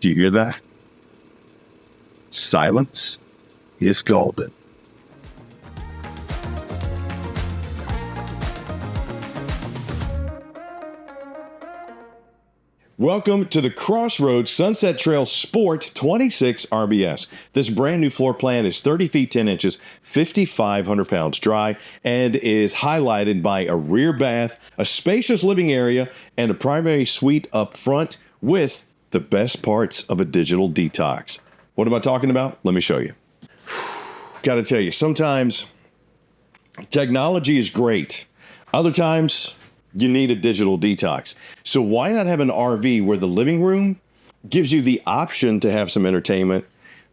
Do you hear that? Silence is golden. Welcome to the Crossroads Sunset Trail Sport 26 RBS. This brand new floor plan is 30 feet 10 inches, 5,500 pounds dry, and is highlighted by a rear bath, a spacious living area, and a primary suite up front with the best parts of a digital detox. What am I talking about? Let me show you. Got to tell you, sometimes technology is great. Other times, you need a digital detox. So why not have an RV where the living room gives you the option to have some entertainment,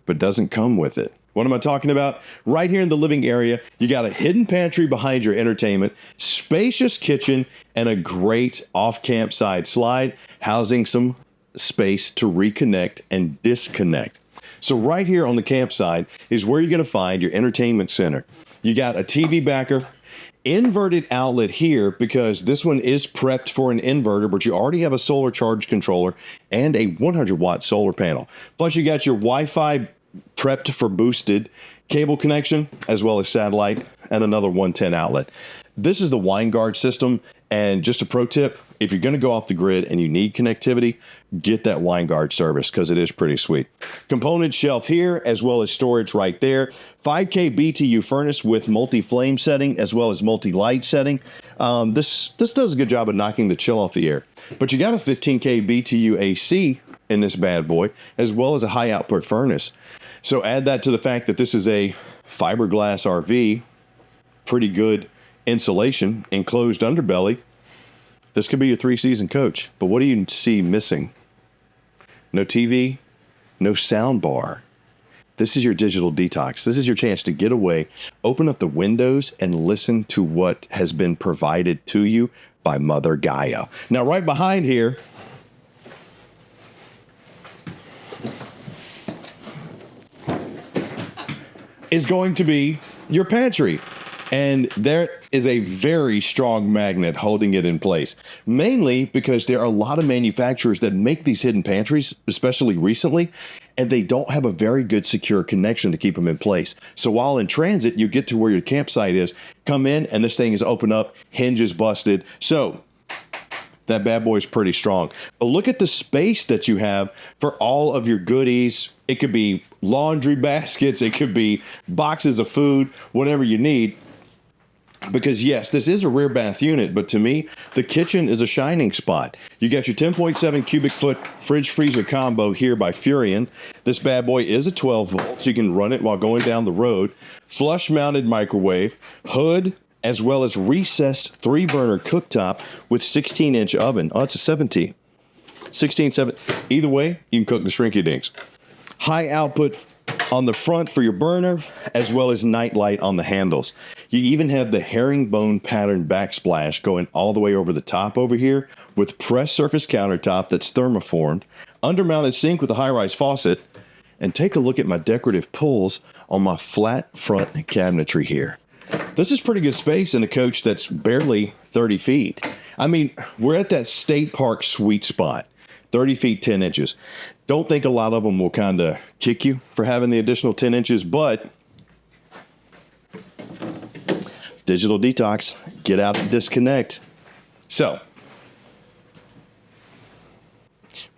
but doesn't come with it? What am I talking about? Right here in the living area, you got a hidden pantry behind your entertainment, spacious kitchen, and a great off-campsite slide, housing some space to reconnect and disconnect. So right here on the campsite is where you're going to find your entertainment center. You got a TV backer, inverted outlet here because this one is prepped for an inverter, but you already have a solar charge controller and a 100-watt solar panel. Plus you got your Wi-Fi prepped for boosted cable connection, as well as satellite and another 110 outlet. This is the WineGuard system, and just a pro tip, if you're going to go off the grid and you need connectivity, get that WineGuard service because it is pretty sweet. Component shelf here, as well as storage right there. 5K BTU furnace with multi-flame setting, as well as multi-light setting. This does a good job of knocking the chill off the air. But you got a 15K BTU AC in this bad boy, as well as a high output furnace. So add that to the fact that this is a fiberglass RV, pretty good insulation, enclosed underbelly. This could be your 3-season coach, but what do you see missing? No TV, no sound bar. This is your digital detox. This is your chance to get away, open up the windows, and listen to what has been provided to you by Mother Gaia. Now, right behind here is going to be your pantry. And there is a very strong magnet holding it in place, mainly because there are a lot of manufacturers that make these hidden pantries, especially recently, and they don't have a very good secure connection to keep them in place. So while in transit, you get to where your campsite is, come in, and this thing is open up, hinges busted. So that bad boy is pretty strong. But look at the space that you have for all of your goodies. It could be laundry baskets, it could be boxes of food, whatever you need. Because yes, this is a rear bath unit, but to me, the kitchen is a shining spot. You got your 10.7 cubic foot fridge freezer combo here by Furion. This bad boy is a 12 volt, so you can run it while going down the road. Flush mounted microwave, hood, as well as recessed 3-burner cooktop with 16-inch oven. Oh, it's a 17. 16, 7. Either way, you can cook the shrinky dinks. High output on the front for your burner, as well as night light on the handles. You even have the herringbone pattern backsplash going all the way over the top over here with pressed surface countertop that's thermoformed, undermounted sink with a high-rise faucet, and take a look at my decorative pulls on my flat front cabinetry here. This is pretty good space in a coach that's barely 30 feet. I mean, we're at that state park sweet spot. 30 feet, 10 inches. Don't think a lot of them will kind of kick you for having the additional 10 inches, but digital detox, get out and disconnect. So,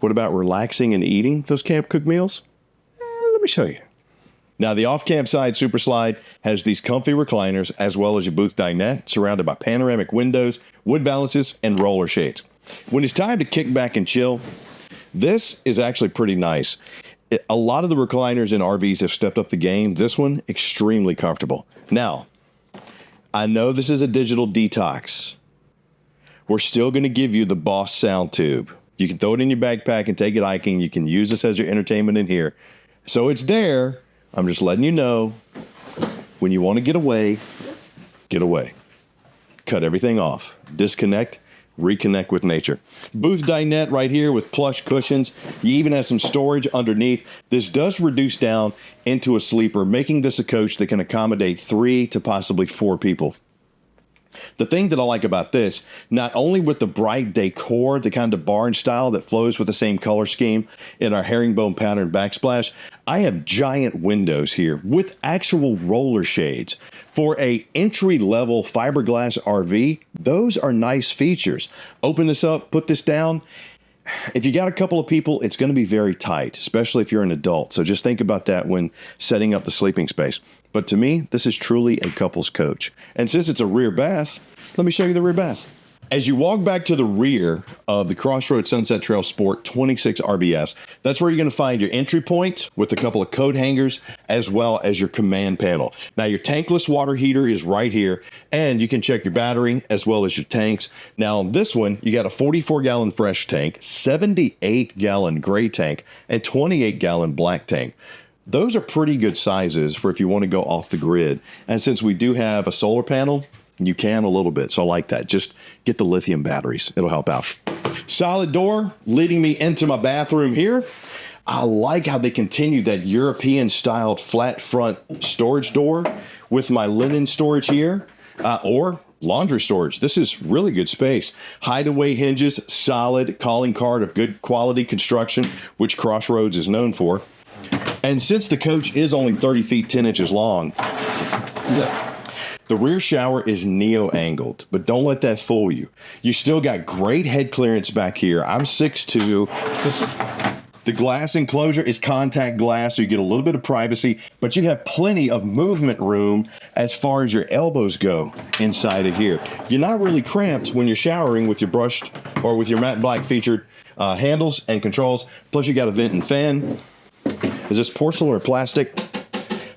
what about relaxing and eating those camp cooked meals? Let me show you. Now, the off-campsite Super Slide has these comfy recliners, as well as your booth dinette, surrounded by panoramic windows, wood balances, and roller shades. When it's time to kick back and chill, this is actually pretty nice. A lot of the recliners in RVs have stepped up the game. This one, extremely comfortable. Now, I know this is a digital detox. We're still going to give you the Boss sound tube. You can throw it in your backpack and take it hiking. You can use this as your entertainment in here. So it's there. I'm just letting you know, when you want to get away, get away. Cut everything off. Disconnect. Reconnect with nature. Booth dinette right here with plush cushions. You even have some storage underneath. This does reduce down into a sleeper, making this a coach that can accommodate 3 to possibly 4 people. The thing that I like about this, not only with the bright decor, the kind of barn style that flows with the same color scheme in our herringbone pattern backsplash, I have giant windows here with actual roller shades. For a entry-level fiberglass RV, those are nice features. Open this up, put this down. If you got a couple of people, it's going to be very tight, especially if you're an adult. So just think about that when setting up the sleeping space. But to me, this is truly a couple's coach. And since it's a rear bath, let me show you the rear bath. As you walk back to the rear of the Crossroads Sunset Trail Sport 26 RBS, that's where you're going to find your entry point with a couple of coat hangers, as well as your command panel. Now, your tankless water heater is right here, and you can check your battery as well as your tanks. Now, on this one, you got a 44-gallon fresh tank, 78-gallon gray tank, and 28-gallon black tank. Those are pretty good sizes for if you want to go off the grid. And since we do have a solar panel, you can a little bit, so I like that. Just get the lithium batteries. It'll help out. Solid door leading me into my bathroom here. I like how they continued that European-styled flat front storage door with my linen storage here, or laundry storage. This is really good space. Hideaway hinges, solid calling card of good quality construction, which Crossroads is known for. And since the coach is only 30 feet 10 inches long, the rear shower is neo-angled, but don't let that fool you. You still got great head clearance back here. I'm 6'2". The glass enclosure is contact glass, so you get a little bit of privacy, but you have plenty of movement room as far as your elbows go inside of here. You're not really cramped when you're showering with your brushed or with your matte black featured handles and controls. Plus, you got a vent and fan. Is this porcelain or plastic?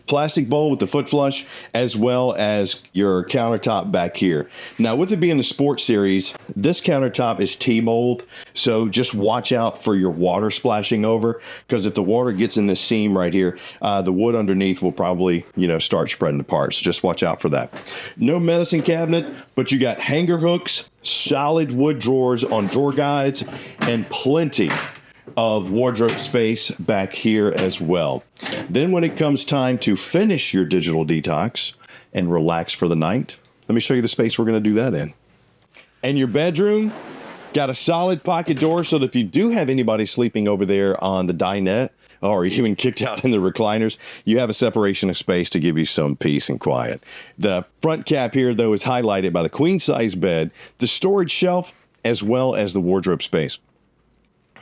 Plastic bowl with the foot flush, as well as your countertop back here. Now, with it being the Sport Series, this countertop is T-mold, so just watch out for your water splashing over, because if the water gets in this seam right here, the wood underneath will probably, start spreading apart, so just watch out for that. No medicine cabinet, but you got hanger hooks, solid wood drawers on drawer guides, and plenty of wardrobe space back here as well. Then when it comes time to finish your digital detox and relax for the night, let me show you the space we're going to do that in. And your bedroom got a solid pocket door, so that if you do have anybody sleeping over there on the dinette or even kicked out in the recliners, you have a separation of space to give you some peace and quiet. The front cap here, though, is highlighted by the queen size bed, the storage shelf, as well as the wardrobe space.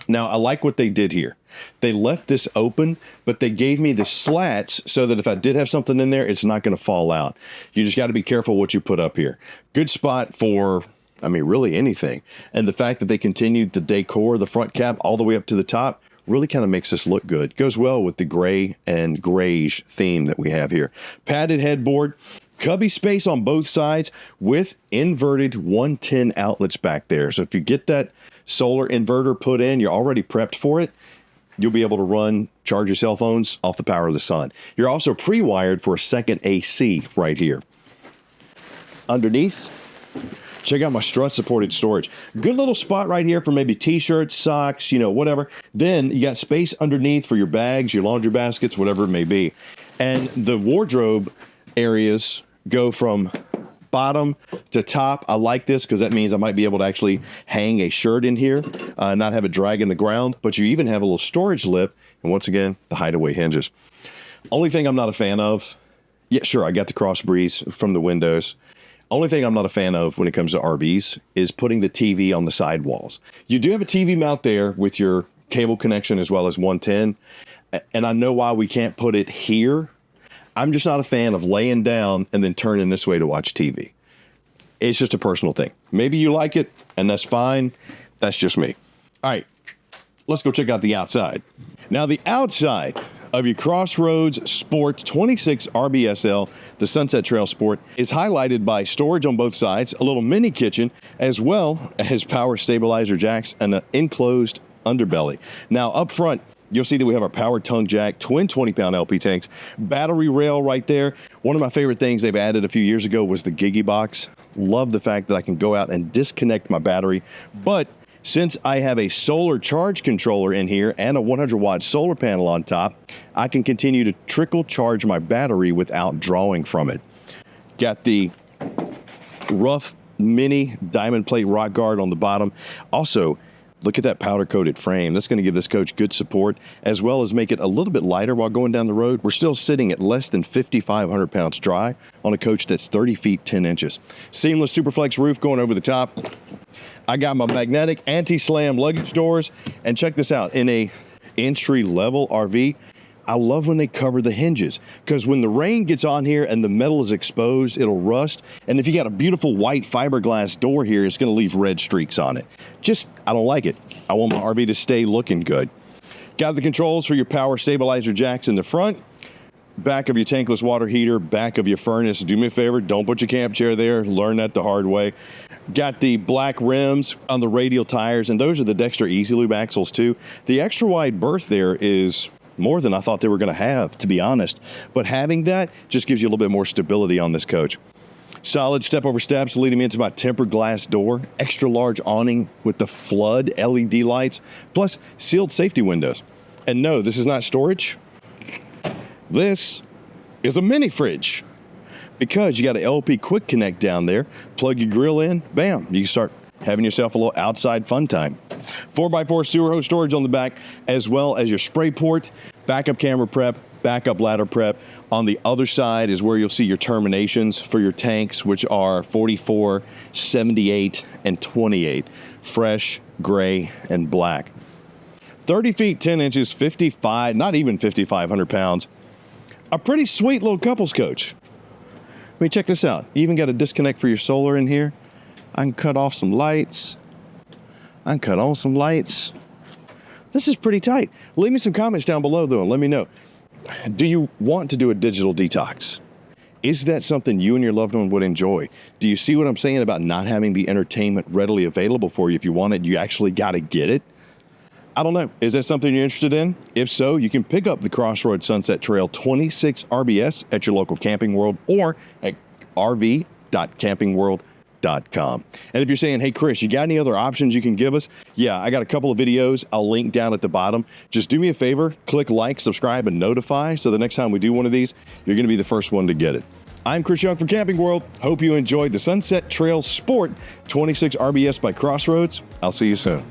Now, I like what they did here. They left this open, but they gave me the slats so that if I did have something in there, it's not going to fall out. You just got to be careful what you put up here. Good spot for, really anything. And the fact that they continued the decor, the front cap, all the way up to the top, really kind of makes this look good. Goes well with the gray and grayish theme that we have here. Padded headboard. Cubby space on both sides with inverted 110 outlets back there. So if you get that solar inverter put in, you're already prepped for it. You'll be able to charge your cell phones off the power of the sun. You're also pre-wired for a second AC right here. Underneath, check out my strut supported storage. Good little spot right here for maybe t-shirts, socks, whatever. Then you got space underneath for your bags, your laundry baskets, whatever it may be. And the wardrobe areas go from bottom to top. I like this because that means I might be able to actually hang a shirt in here, not have it drag in the ground, but you even have a little storage lip. And once again, the hideaway hinges. Only thing I'm not a fan of, I got the cross breeze from the windows. Only thing I'm not a fan of when it comes to RVs is putting the TV on the sidewalls. You do have a TV mount there with your cable connection as well as 110. And I know why we can't put it here. I'm just not a fan of laying down and then turning this way to watch TV. It's just a personal thing. Maybe you like it, and that's fine. That's just me. All right, let's go check out the outside. Now, the outside of your Crossroads Sport 26 RBSL, the Sunset Trail Sport, is highlighted by storage on both sides, a little mini kitchen, as well as power stabilizer jacks and an enclosed underbelly. Now, up front, you'll see that we have our power tongue jack, twin 20-pound LP tanks, battery rail right there. One of my favorite things they've added a few years ago was the Gigi box. Love the fact that I can go out and disconnect my battery. But since I have a solar charge controller in here and a 100-watt solar panel on top, I can continue to trickle charge my battery without drawing from it. Got the rough mini diamond plate rock guard on the bottom. Also, look at that powder coated frame. That's going to give this coach good support, as well as make it a little bit lighter while going down the road. We're still sitting at less than 5,500 pounds dry on a coach that's 30 feet 10 inches. Seamless Superflex roof going over the top. I got my magnetic anti-slam luggage doors, and check this out. In a entry level RV, I love when they cover the hinges, because when the rain gets on here and the metal is exposed, it'll rust. And if you got a beautiful white fiberglass door here, it's going to leave red streaks on it. I don't like it. I want my RV to stay looking good. Got the controls for your power stabilizer jacks in the front, back of your tankless water heater, back of your furnace. Do me a favor, don't put your camp chair there. Learn that the hard way. Got the black rims on the radial tires, and those are the Dexter Easy Lube axles too. The extra wide berth there is more than I thought they were going to have, to be honest. But having that just gives you a little bit more stability on this coach. Solid step-over steps leading me into my tempered glass door, extra large awning with the flood LED lights, plus sealed safety windows. And no, this is not storage. This is a mini fridge, because you got an LP quick connect down there. Plug your grill in, bam, you can start having yourself a little outside fun time. 4x4 sewer hose storage on the back, as well as your spray port, backup camera prep, backup ladder prep. On the other side is where you'll see your terminations for your tanks, which are 44, 78, and 28. Fresh, gray, and black. 30 feet, 10 inches, 55, not even 5,500 pounds. A pretty sweet little couples coach. I mean, check this out. You even got a disconnect for your solar in here. I can cut off some lights. I can cut on some lights. This is pretty tight. Leave me some comments down below, though, and let me know. Do you want to do a digital detox? Is that something you and your loved one would enjoy? Do you see what I'm saying about not having the entertainment readily available for you? If you want it, you actually got to get it. I don't know. Is that something you're interested in? If so, you can pick up the Crossroads Sunset Trail 26 RBS at your local Camping World or at rv.campingworld.com. And if you're saying, hey, Chris, you got any other options you can give us? Yeah, I got a couple of videos I'll link down at the bottom. Just do me a favor, click like, subscribe, and notify, so the next time we do one of these, you're going to be the first one to get it. I'm Chris Young from Camping World. Hope you enjoyed the Sunset Trail Sport 26 RBS by Crossroads. I'll see you soon.